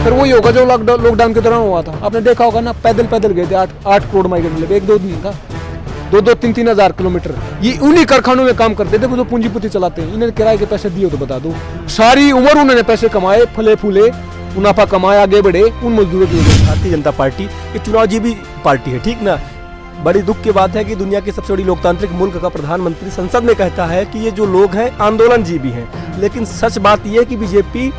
फिर वही होगा जो लॉकडाउन के दौरान हुआ था। आपने देखा होगा ना, पैदल पैदल गए थे 8 करोड़ माइग्रेंट लेके, 1-2 दिन का 2-3 हज़ार किलोमीटर। ये उन्हीं कारखानों में काम करते थे वो जो पूंजीपति चलाते हैं। इन्हें किराए के पैसे दिए तो बता दो, सारी उम्र उन्होंने पैसे कमाए, फले फूले, मुनाफा कमाया, आगे बढ़े उन मजदूरों की वजह से। भारतीय जनता पार्टी ये चुनावजीवी पार्टी है, ठीक ना। बड़ी दुख की बात है कि दुनिया की सबसे बड़ी लोकतांत्रिक मुल्क का प्रधानमंत्री संसद में कहता है कि ये जो लोग हैं आंदोलनजीवी हैं, लेकिन सच बात यह है कि बीजेपी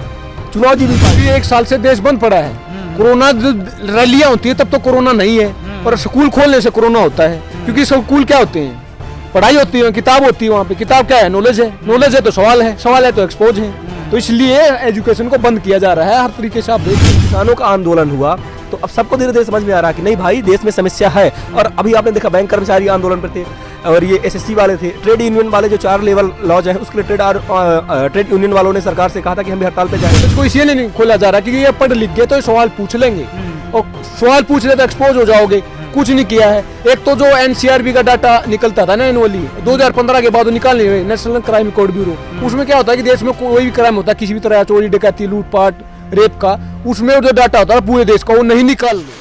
चुनावजीवी पार्टी। 1 साल से देश बंद पड़ा है। कोरोना रैलियां होती है तब तो कोरोना नहीं है, और स्कूल खोलने से कोरोना होता है। क्योंकि स्कूल क्या होते हैं, पढ़ाई होती है, किताब होती है। वहाँ पे किताब क्या है, नॉलेज है, नॉलेज है तो सवाल है, सवाल है तो एक्सपोज है। तो इसलिए एजुकेशन को बंद किया जा रहा है हर तरीके से। आप देखिए किसानों का आंदोलन हुआ तो अब सबको धीरे धीरे समझ में आ रहा है कि नहीं भाई, देश में समस्या है। और अभी आपने देखा बैंक कर्मचारी आंदोलन पर थे, और ये एसएससी वाले थे, ट्रेड यूनियन वाले जो 4 लेवल लॉज है उसके लिए ट्रेड यूनियन वालों ने सरकार से कहा था कि हम भी हड़ताल पे जाएंगे। इसको इसलिए नहीं खोला जा रहा क्योंकि ये पढ़ लिख गए तो सवाल पूछ लेंगे, और सवाल पूछ ले तो एक्सपोज हो जाओगे। कुछ नहीं किया है। एक तो जो एनसीआरबी का डाटा निकलता था ना एनुअली 2015 के बाद निकाल नहीं रहे, नेशनल क्राइम रिकॉर्ड ब्यूरो, उसमें क्या होता है कि देश में कोई भी क्राइम होता है, किसी भी तरह चोरी डकैती लूटपाट रेप का, उसमें जो डाटा होता है पूरे देश का वो नहीं निकाल रहे।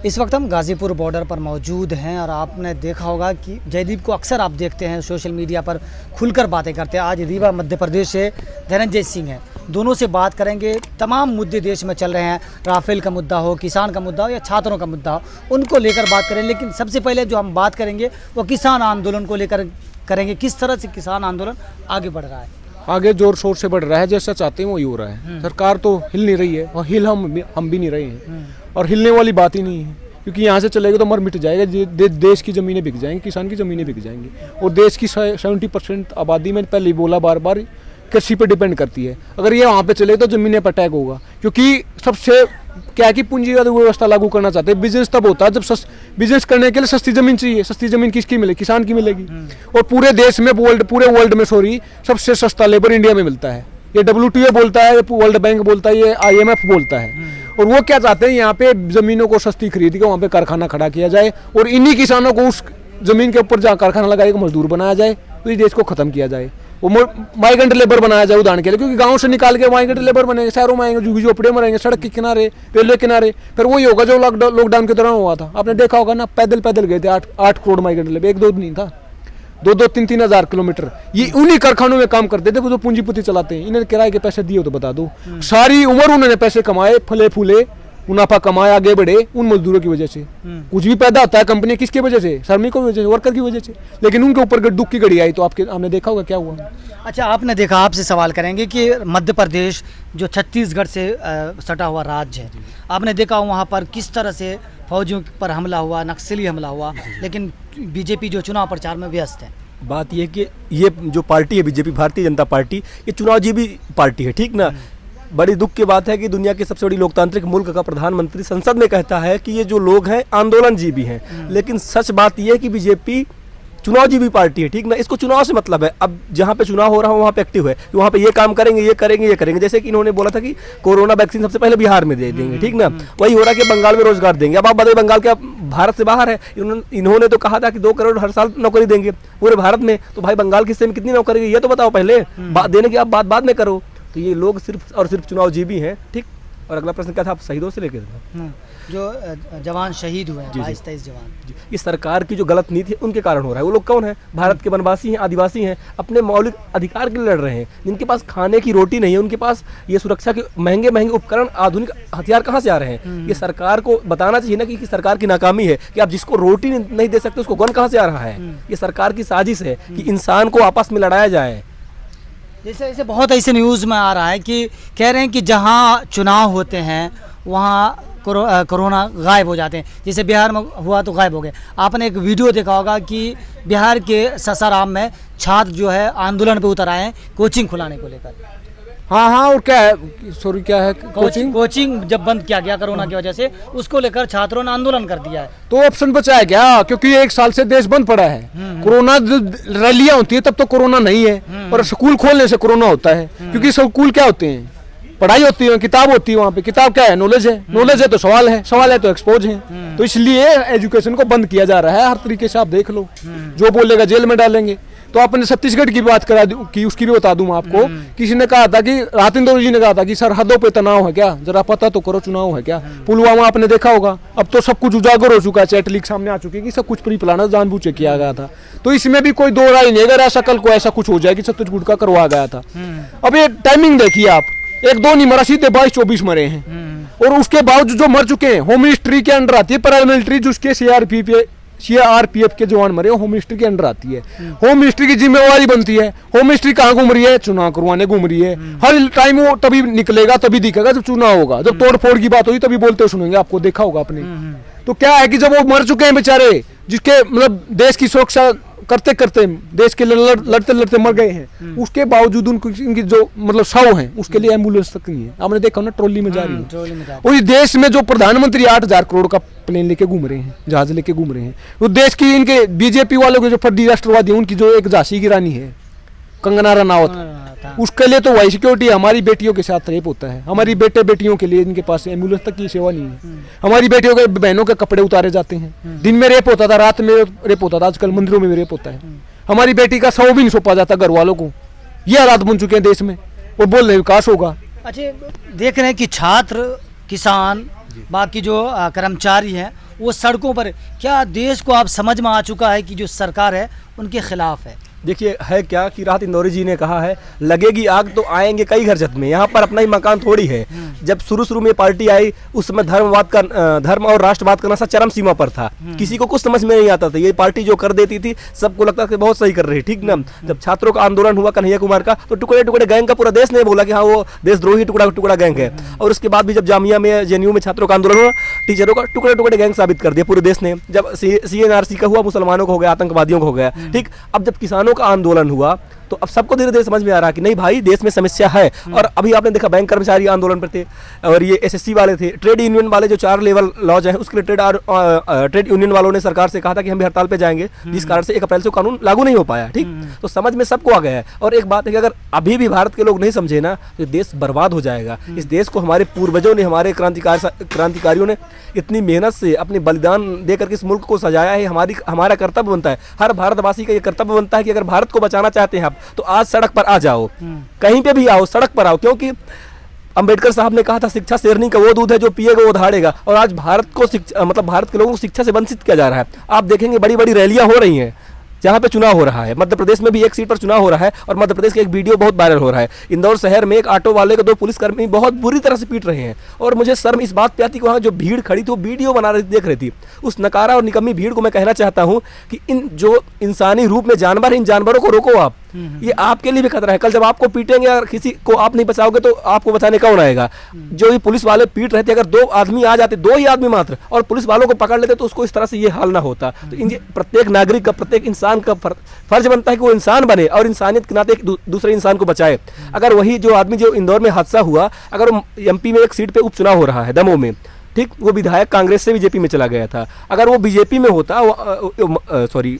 इस वक्त हम गाज़ीपुर बॉर्डर पर मौजूद हैं और आपने देखा होगा कि जयदीप को अक्सर आप देखते हैं सोशल मीडिया पर खुलकर बातें करते हैं। आज रीवा मध्य प्रदेश से धनंजय सिंह हैं, दोनों से बात करेंगे। तमाम मुद्दे देश में चल रहे हैं, राफेल का मुद्दा हो, किसान का मुद्दा हो या छात्रों का मुद्दा हो, उनको लेकर बात करें। लेकिन सबसे पहले जो हम बात करेंगे वो किसान आंदोलन को लेकर करेंगे। किस तरह से किसान आंदोलन आगे बढ़ रहा है, आगे जोर शोर से बढ़ रहा है। जैसा चाहते हैं वही हो रहा है। सरकार तो हिल नहीं रही है, और हिल हम भी नहीं रहे हैं, और हिलने वाली बात ही नहीं है। क्योंकि यहाँ से चलेगा तो मर मिट जाएगा, देश की ज़मीनें बिक जाएंगी, किसान की ज़मीनें बिक जाएंगी। और देश की 70% आबादी, में पहले ही बोला बार बार, कृषि पे डिपेंड करती है। अगर ये वहाँ पे चले तो ज़मीनें पर अटैक होगा। क्योंकि सबसे क्या है कि पूंजीगत व्यवस्था लागू करना चाहते हैं। बिजनेस तब होता है जब बिजनेस करने के लिए सस्ती ज़मीन चाहिए। सस्ती ज़मीन किसकी मिलेगी, किसान की मिलेगी। और पूरे देश में पूरे वर्ल्ड में सबसे सस्ता लेबर इंडिया में मिलता है। ये WTO बोलता है, ये वर्ल्ड बैंक बोलता है, ये IMF बोलता है। और वो क्या चाहते हैं, यहाँ पे ज़मीनों को सस्ती खरीद के वहाँ पे कारखाना खड़ा किया जाए, और इन्हीं किसानों को उस ज़मीन के ऊपर जहाँ कारखाना लगाए मजदूर बनाया जाए, तो इस देश को ख़त्म किया जाए। वो माइग्रेंट लेबर बनाया जाए उदाहरण के लिए, क्योंकि गाँव से निकाल के माइग्रेंट लेबर बनेंगे, शहरों में आएंगे, झुग्गी झोपड़ियों में रहेंगे, सड़क के किनारे, रेलवे किनारे। फिर वही होगा जो लॉकडाउन के दौरान हुआ था। आपने देखा होगा ना, पैदल पैदल गए थे 8 करोड़ माइग्रेंट लेबर, 1-2 दिन था, 2-3 हज़ार किलोमीटर। ये उन्हीं कारखानों में काम करते थे वो जो पूंजीपति चलाते हैं। इन्हें किराए के पैसे दिए तो बता दो, सारी उम्र उन्होंने पैसे कमाए, फले फूले, मुनाफा कमाया, आगे बढ़े उन मजदूरों की वजह से। कुछ भी पैदा होता है कंपनी किसकी वजह से, श्रमिकों की वजह से, वर्कर की वजह से। लेकिन उनके ऊपर दुख की घड़ी आई तो आपने देखा होगा क्या हुआ। अच्छा, आपने देखा, आपसे सवाल करेंगे कि मध्य प्रदेश जो छत्तीसगढ़ से सटा हुआ राज्य है, आपने देखा वहाँ पर किस तरह से फौजियों पर हमला हुआ, नक्सली हमला हुआ, लेकिन बीजेपी जो चुनाव प्रचार में व्यस्त है। बात यह कि ये जो पार्टी है बीजेपी, भारतीय जनता पार्टी, ये चुनावजीवी पार्टी है, ठीक ना। बड़ी दुख की बात है कि दुनिया के सबसे बड़ी लोकतांत्रिक मुल्क का प्रधानमंत्री संसद में कहता है कि ये जो लोग हैं आंदोलनजीवी हैं, लेकिन सच बात यह है कि बीजेपी चुनावजीवी पार्टी है, ठीक ना। इसको चुनाव से मतलब है। अब जहाँ पे चुनाव हो रहा है वहाँ पे एक्टिव है, वहाँ पे ये काम करेंगे, ये करेंगे, ये करेंगे। जैसे कि इन्होंने बोला था कि कोरोना वैक्सीन सबसे पहले बिहार में दे देंगे, ठीक ना। वही हो रहा है कि बंगाल में रोजगार देंगे। अब आप बताइए, बंगाल क्या भारत से बाहर है? इन्होंने तो कहा था कि 2 करोड़ हर साल नौकरी देंगे पूरे भारत में। तो भाई बंगाल के हिस्से में कितनी नौकरी, ये तो बताओ पहले। देने की आप बात बाद में करो। तो ये लोग सिर्फ और सिर्फ चुनावजीवी हैं, ठीक। और अगला प्रश्न क्या था, आप शहीदों से लेकर जो जवान शहीद हुए हैं, 22-23 जवान, इस सरकार की जो गलत नीति है उनके कारण हो रहा है। वो लोग कौन है? भारत के वनवासी हैं, आदिवासी हैं, अपने मौलिक अधिकार के लिए लड़ रहे हैं, जिनके पास खाने की रोटी नहीं है, उनके पास ये सुरक्षा के महंगे महंगे उपकरण, आधुनिक हथियार कहाँ से आ रहे हैं? ये सरकार को बताना चाहिए ना कि सरकार की नाकामी है कि आप जिसको रोटी नहीं दे सकते उसको गन कहाँ से आ रहा है। ये सरकार की साजिश है कि इंसान को आपस में लड़ाया जाए। जैसे ऐसे बहुत ऐसे न्यूज़ में आ रहा है कि कह रहे हैं कि जहां चुनाव होते हैं वहां कोरोना गायब हो जाते हैं। जैसे बिहार में हुआ तो गायब हो गए। आपने एक वीडियो देखा होगा कि बिहार के सासाराम में छात्र जो है आंदोलन पे उतर आए हैं कोचिंग खुलाने को लेकर। हाँ, और क्या है, सॉरी क्या है, कोचिंग जब बंद किया गया कोरोना की वजह से, उसको लेकर छात्रों ने आंदोलन कर दिया है। तो ऑप्शन बचा है क्या? क्योंकि 1 साल से देश बंद पड़ा है। कोरोना रैलियां होती है तब तो कोरोना नहीं है, और स्कूल खोलने से कोरोना होता है। क्योंकि स्कूल क्या होते हैं, पढ़ाई होती है, किताब होती है। वहाँ पे किताब क्या है, नॉलेज है, नॉलेज है तो सवाल है, सवाल है तो एक्सपोज है। तो इसलिए एजुकेशन को बंद किया जा रहा है हर तरीके से। आप देख लो, जो बोलेगा जेल में डालेंगे। तो आपने छत्तीसगढ़ की बात करा की, उसकी भी बता दूं मैं आपको। किसी ने कहा था कि रात इंदौर जी ने कहा था कि सरहदों पे तनाव है क्या, जरा पता तो करो चुनाव है क्या। पुलवामा आपने देखा होगा, अब तो सब कुछ उजागर हो चुका है, चैट लीक सामने आ चुकी है कि सब कुछ प्री प्लान जानबूझ के किया गया था। तो इसमें भी कोई दो राय नहीं, अगर ऐसा कल को ऐसा कुछ हो जाए कि छत्तीसगढ़ का करवा गया था। अब ये टाइमिंग देखिए आप, 1-2 नहीं मरा, सीधे 22-24 मरे हैं। और उसके बावजूद जो मर चुके हैं होम मिनिस्ट्री के अंडर आती है, पैरामिलिट्री जिसके सीआरपीएफ के जवान मरे होम मिनिस्ट्री के अंडर आती है। होम मिनिस्ट्री की जिम्मेवारी बनती है। होम मिनिस्ट्री कहाँ घूम रही है, चुनाव करवाने घूम रही है। हर टाइम वो तभी निकलेगा, तभी दिखेगा जब चुनाव होगा, जब तोड़ फोड़ की बात होगी तभी बोलते सुनेंगे, आपको देखा होगा आपने। तो क्या है कि जब वो मर चुके हैं बेचारे, जिसके मतलब देश की सुरक्षा करते करते देश के लिए लड़ते लड़ते मर गए हैं, उसके बावजूद उनकी जो मतलब शव है उसके लिए एम्बुलेंस तक नहीं है। आपने देखा ना, ट्रॉली में जा रही है। और इस देश में जो प्रधानमंत्री 8,000 करोड़ का प्लेन लेके घूम रहे हैं, जहाज लेके घूम रहे हैं, वो देश की इनके बीजेपी वालों के जो फर्जी राष्ट्रवादी है, उनकी जो एक झांसी की रानी है कंगना रनावत, उसके लिए तो वाई सिक्योरिटी। हमारी बेटियों के साथ रेप होता है, हमारी बेटे बेटियों के लिए इनके पास एम्बुलेंस तक की सेवा नहीं है। हमारी बेटियों के बहनों के कपड़े उतारे जाते हैं। दिन में रेप होता था, रात में रेप होता था, आजकल मंदिरों में भी रेप होता है। हमारी बेटी का शव भी नहीं सौंपा जाता घर वालों को। ये हालात बन चुके हैं देश में, और बोल रहे विकास होगा। अच्छा, देख रहे हैं कि छात्र, किसान, बाकी जो कर्मचारी हैं वो सड़कों पर, क्या देश को आप समझ में आ चुका है कि जो सरकार है उनके खिलाफ है? देखिए है क्या कि राहत इंदौरी जी ने कहा है, लगेगी आग तो आएंगे कई घर छत में। यहाँ पर अपना ही मकान थोड़ी है। जब शुरू में पार्टी आई उस समय धर्म और राष्ट्रवाद का नशा चरम सीमा पर था। किसी को कुछ समझ में नहीं आता था। ये पार्टी जो कर देती थी सबको लगता था कि बहुत सही कर रही है, ठीक ना। जब छात्रों का आंदोलन हुआ कन्हैया कुमार का, तो टुकड़े टुकड़े गैंग का पूरा देश ने बोला कि हाँ वो देशद्रोही टुकड़ा टुकड़ा गैंग है। और उसके बाद भी जब जामिया में जेएनयू में छात्रों का आंदोलन हुआ, टीचरों का टुकड़े टुकड़े गैंग साबित कर दिया पूरे देश ने। जब CNRC का हुआ, मुसलमानों को हो गया, आतंकवादियों को हो गया, ठीक। अब जब किसानों का आंदोलन हुआ तो अब सबको धीरे धीरे समझ में आ रहा कि नहीं भाई देश में समस्या है। और अभी आपने देखा बैंक कर्मचारी आंदोलन पर थे, और ये SSC वाले थे, ट्रेड यूनियन वाले जो 4 लेवल लॉज हैं उसके लिए ट्रेड यूनियन वालों ने सरकार से कहा था कि हम भी हड़ताल पे जाएंगे, जिस कारण से 1 अप्रैल से कानून लागू नहीं हो पाया, ठीक। तो समझ में सबको आ गया है। और एक बात है कि अगर अभी भी भारत के लोग नहीं समझे ना तो देश बर्बाद हो जाएगा। इस देश को हमारे पूर्वजों ने, हमारे क्रांतिकारियों ने इतनी मेहनत से अपने बलिदान देकर के इस मुल्क को सजाया है। हमारा कर्तव्य बनता है, हर भारतवासी का ये कर्तव्य बनता है कि अगर भारत को बचाना चाहते हैं आप तो आज सड़क पर आ जाओ, कहीं पे भी आओ, सड़क पर आओ। क्योंकि अंबेडकर साहब ने कहा था शिक्षा शेरनी का वो दूध है जो पिएगा वो दहाड़ेगा। और आज भारत को भारत के लोगों को शिक्षा से वंचित किया जा रहा है। आप देखेंगे बड़ी बड़ी रैलियां हो रही हैं जहाँ पे चुनाव हो रहा है। मध्य प्रदेश में भी एक सीट पर चुनाव हो रहा है, और मध्य प्रदेश का एक वीडियो बहुत वायरल हो रहा है। इंदौर शहर में एक ऑटो वाले को 2 पुलिसकर्मी बहुत बुरी तरह से पीट रहे हैं। और मुझे शर्म इस बात पे आती कि वहाँ जो भीड़ खड़ी थी वो वीडियो बना रही देख रही थी। उस नकारा और निकम्मी भीड़ को मैं कहना चाहता हूँ कि इन जो इंसानी रूप में जानवर है, इन जानवरों को रोको आप। ये आपके लिए भी खतरा है। कल जब आपको पीटेंगे और किसी को आप नहीं बचाओगे तो आपको बचाने कौन आएगा? जो ये पुलिस वाले पीट रहे थे, अगर 2 आदमी आ जाते, 2 ही आदमी मात्र, और पुलिस वालों को पकड़ लेते तो उसको इस तरह से ये हाल ना होता। तो प्रत्येक नागरिक का, प्रत्येक इंसान का फर्ज बनता है कि वो इंसान बने और इंसानियत के नाते एक दूसरे इंसान को बचाए। अगर वही जो आदमी जो इंदौर में हादसा हुआ, अगर MP में एक सीट पे उपचुनाव हो रहा है दमोह में, ठीक, वो विधायक कांग्रेस से बीजेपी में चला गया था। अगर वो बीजेपी में होता,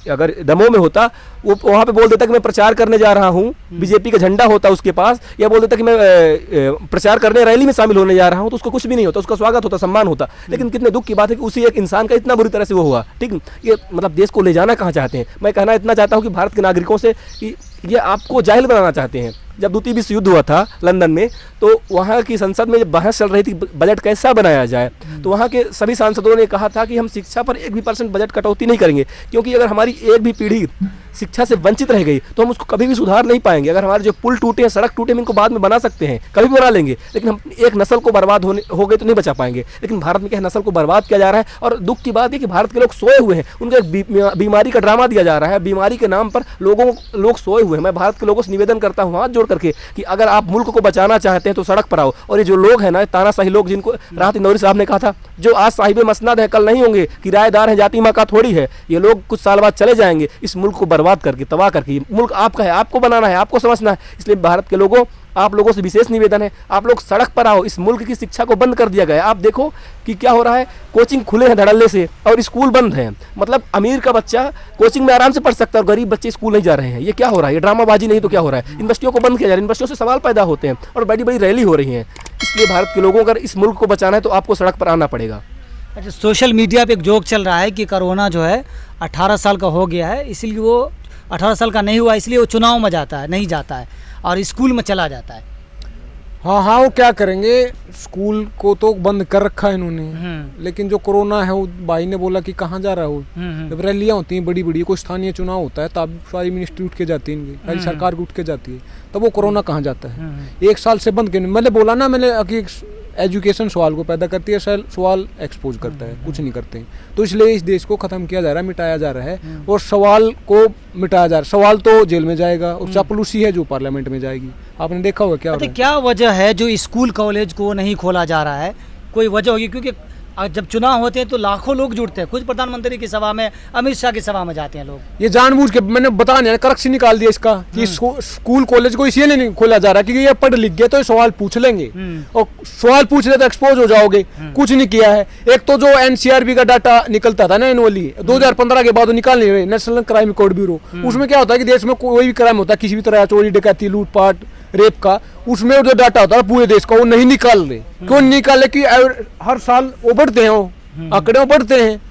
अगर दमोह में होता, वो वहाँ पे बोल देता कि मैं प्रचार करने जा रहा हूँ, बीजेपी का झंडा होता उसके पास, या बोल देता कि मैं प्रचार करने रैली में शामिल होने जा रहा हूँ, तो उसको कुछ भी नहीं होता, उसका स्वागत होता, सम्मान होता। लेकिन कितने दुख की बात है कि उसी एक इंसान का इतना बुरी तरह से वो हुआ, ठीक। ये मतलब देश को ले जाना कहाँ चाहते हैं? मैं कहना इतना चाहता हूँ कि भारत के नागरिकों से कि ये आपको जाहिल बनाना चाहते हैं। जब द्वितीय विश्व युद्ध हुआ था लंदन में, तो वहाँ की संसद में जब बहस चल रही थी बजट कैसा बनाया जाए, तो वहाँ के सभी सांसदों ने कहा था कि हम शिक्षा पर 1 भी % बजट कटौती नहीं करेंगे, क्योंकि अगर हमारी एक भी पीढ़ी शिक्षा से वंचित रह गई तो हम उसको कभी भी सुधार नहीं पाएंगे। अगर हमारे जो पुल टूटे हैं, सड़क टूटे, हम इनको बाद में बना सकते हैं, कभी भी बना लेंगे, लेकिन हम एक नस्ल को बर्बाद हो गए तो नहीं बचा पाएंगे। लेकिन भारत में क्या नस्ल को बर्बाद किया जा रहा है। और दुख की बात है कि भारत के लोग सोए हुए हैं, उनको एक बीमारी का ड्रामा दिया जा रहा है। बीमारी के नाम पर लोग सोए हुए हैं। मैं भारत के लोगों से निवेदन करता हूँ हाथ जोड़ करके कि अगर आप मुल्क को बचाना चाहते हैं तो सड़क पर आओ। और ये जो लोग हैं ना, तानाशाही लोग, जिनको राहत इंदौरी साहब ने कहा था, जो आज साहिब मसनद है कल नहीं होंगे, किराएदार है, जाति माँ थोड़ी है, ये लोग कुछ साल बाद चले जाएंगे, इस मुल्क को बर्बाद करके, तबाह करके। मुल्क आपका है, आपको बनाना है, आपको समझना है। इसलिए भारत के लोगों, आप लोगों से विशेष निवेदन है, आप लोग सड़क पर आओ। इस मुल्क की शिक्षा को बंद कर दिया गया है। आप देखो कि क्या हो रहा है, कोचिंग खुले हैं धड़ल्ले से और स्कूल बंद हैं। मतलब अमीर का बच्चा कोचिंग में आराम से पढ़ सकता है और गरीब बच्चे स्कूल नहीं जा रहे हैं। ये क्या हो रहा है? ये ड्रामाबाजी नहीं तो क्या हो रहा है? यूनिवर्सिटियों को बंद किया जा रहा है, यूनिवर्सिटियों से सवाल पैदा होते हैं और बड़ी बड़ी रैली हो रही है। इसलिए भारत के लोगों, अगर इस मुल्क को बचाना है तो आपको सड़क पर आना पड़ेगा। अच्छा, सोशल मीडिया पे एक जोक चल रहा है कि कोरोना जो है 18 साल का हो गया है, इसलिए वो 18 साल का नहीं हुआ इसलिए वो चुनाव में जाता है, नहीं जाता है और स्कूल में चला जाता है। हाँ हाँ, वो क्या करेंगे, स्कूल को तो बंद कर रखा है इन्होंने, लेकिन जो कोरोना है वो भाई ने बोला कि कहाँ जा रहा है वो। जब रैलियाँ होती हैं बड़ी बड़ी, कोई स्थानीय चुनाव होता है तब सारी मिनिस्ट्री उठ के जाती है, इनकी सारी सरकार उठ के जाती है, तब वो कोरोना कहाँ जाता है। 1 साल से बंद क्यों? मैंने बोला ना, मैंने कि एजुकेशन सवाल को पैदा करती है, सवाल एक्सपोज करता है, कुछ नहीं करते हैं। तो इसलिए इस देश को ख़त्म किया जा रहा है, मिटाया जा रहा है, और सवाल को मिटाया जा रहा है। सवाल तो जेल में जाएगा और चापलूसी है जो पार्लियामेंट में जाएगी। आपने देखा होगा क्या हो रहा है। क्या वजह है जो स्कूल कॉलेज को नहीं खोला जा रहा है? कोई वजह होगी, क्योंकि जब चुनाव होते हैं तो लाखों लोग जुड़ते हैं, खुद प्रधानमंत्री की सभा में, अमित शाह की सभा में जाते हैं लोग। ये जानबूझ के, मैंने बता नहीं, करक्शन निकाल दिया इसका कि स्कूल कॉलेज को इसलिए नहीं खोला जा रहा क्योंकि ये पढ़ लिख गए तो ये सवाल पूछ लेंगे, और सवाल पूछ ले तो एक्सपोज हो जाओगे। कुछ नहीं किया है। एक तो जो एनसीआरबी का डाटा निकलता था ना एनुअली, 2015 के बाद निकाल नहीं रहे, नेशनल क्राइम रिकॉर्ड ब्यूरो, उसमें क्या होता है कि देश में कोई भी क्राइम होता है, किसी भी तरह चोरी डकैती लूटपाट रेप का, उसमें जो डाटा होता है पूरे देश का वो नहीं निकाल रहे। क्यों नहीं निकाले? कि हर साल वो बढ़ते हैं, वो आंकड़े बढ़ते हैं,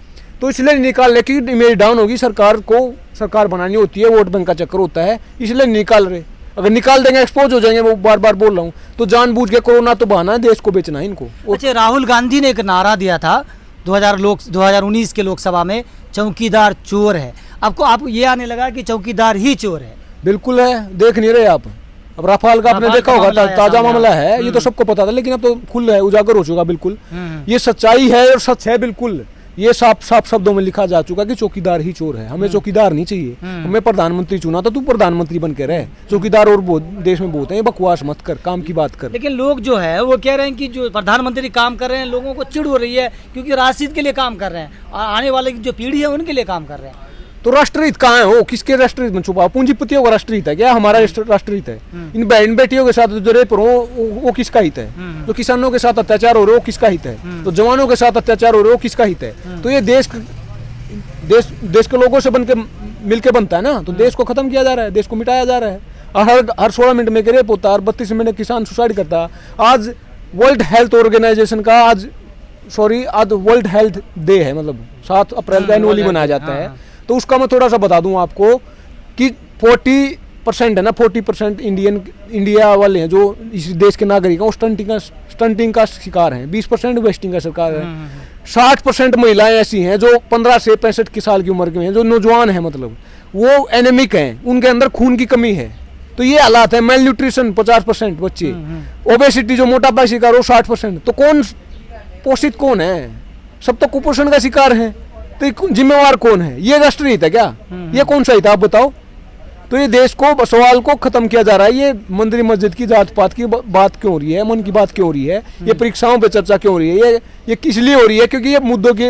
तो इसलिए नहीं निकाल रहे कि इमेज डाउन होगी, सरकार को सरकार बनानी होती है, वोट बैंक का चक्कर होता है, इसलिए नहीं निकाल रहे। अगर निकाल देंगे एक्सपोज हो जाएंगे, वो बार बार बोल रहा हूँ। तो जानबूझ के कोरोना तो बहाना है, देश को बेचना है इनको। अच्छा, राहुल गांधी ने एक नारा दिया था 2019 के लोकसभा में, चौकीदार चोर है। आपको आप ये आने लगा कि चौकीदार ही चोर है? बिल्कुल है, देख नहीं रहे आप। अब राफेल का आपने देखा होगा, ताजा मामला है, ये तो सबको पता था, लेकिन अब तो खुल है, उजागर हो चुका बिल्कुल। ये सच्चाई है और सच है बिल्कुल। ये साफ साफ शब्दों में लिखा जा चुका कि चौकीदार ही चोर है। हमें चौकीदार नहीं चाहिए, हमें प्रधानमंत्री चुना था, तू प्रधानमंत्री बन के रहे। चौकीदार और देश में बहुत है, बकवास मत कर, काम की बात कर। लेकिन लोग जो है वो कह रहे हैं कि जो प्रधानमंत्री काम कर रहे हैं, लोगों को चिढ़ हो रही है, क्योंकि राष्ट्रहित के लिए काम कर रहे हैं और आने वाले की जो पीढ़ी है उनके लिए काम कर रहे हैं। तो राष्ट्रहित कहाँ है? वो किसके राष्ट्रहित में छुपा? पूंजीपतियों का राष्ट्रहित है क्या? हमारा राष्ट्रहित है। इन बहन बेटियों के साथ जो रेप हो वो किसका हित है? जो किसानों के साथ अत्याचार हो रहे हो वो किसका हित है? तो जवानों के साथ अत्याचार हो रहे हो किसका हित है? तो ये देश के लोगों से बन के मिलकर बनता है ना, तो देश को खत्म किया जा रहा है, देश को मिटाया जा रहा है। और हर 16 मिनट में रेप होता है, 32 मिनट में किसान सुसाइड करता है। आज वर्ल्ड हेल्थ ऑर्गेनाइजेशन का आज वर्ल्ड हेल्थ डे है, मतलब 7 अप्रैल का एनुअली मनाया जाता है। तो उसका मैं थोड़ा सा बता दूं आपको कि 40% है ना, 40% इंडिया वाले हैं जो इस देश के नागरिक हैं, वो स्टंटिंग का शिकार हैं। 20% वेस्टिंग का शिकार है। 60% महिलाएं ऐसी हैं जो 15 से 65 साल की उम्र के हैं, जो नौजवान हैं, मतलब वो एनेमिक हैं, उनके अंदर खून की कमी है। तो ये हालात है। मेल न्यूट्रिशन 50% बच्चे, ओबेसिटी जो मोटापा शिकार हो 60%। तो कौन पोषित कौन है? सब तो कुपोषण का शिकार है। तो जिम्मेवार कौन है? ये राष्ट्रहित है क्या? ये कौन सा हित, आप बताओ। तो ये देश को, सवाल को खत्म किया जा रहा है। ये मंदिर मस्जिद की जात पात की बात क्यों हो रही है, मन की बात क्यों हो रही है, ये परीक्षाओं पे चर्चा क्यों हो रही है? ये किस लिए हो रही है? क्योंकि ये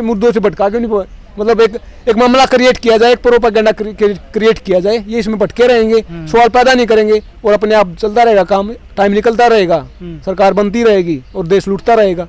मुद्दों से भटका क्यों नहीं, मतलब एक मामला क्रिएट किया जाए, एक प्रोपेगेंडा क्रिएट किया जाए, ये इसमें भटके रहेंगे, सवाल पैदा नहीं करेंगे और अपने आप चलता रहेगा काम, टाइम निकलता रहेगा, सरकार बनती रहेगी और देश लूटता रहेगा।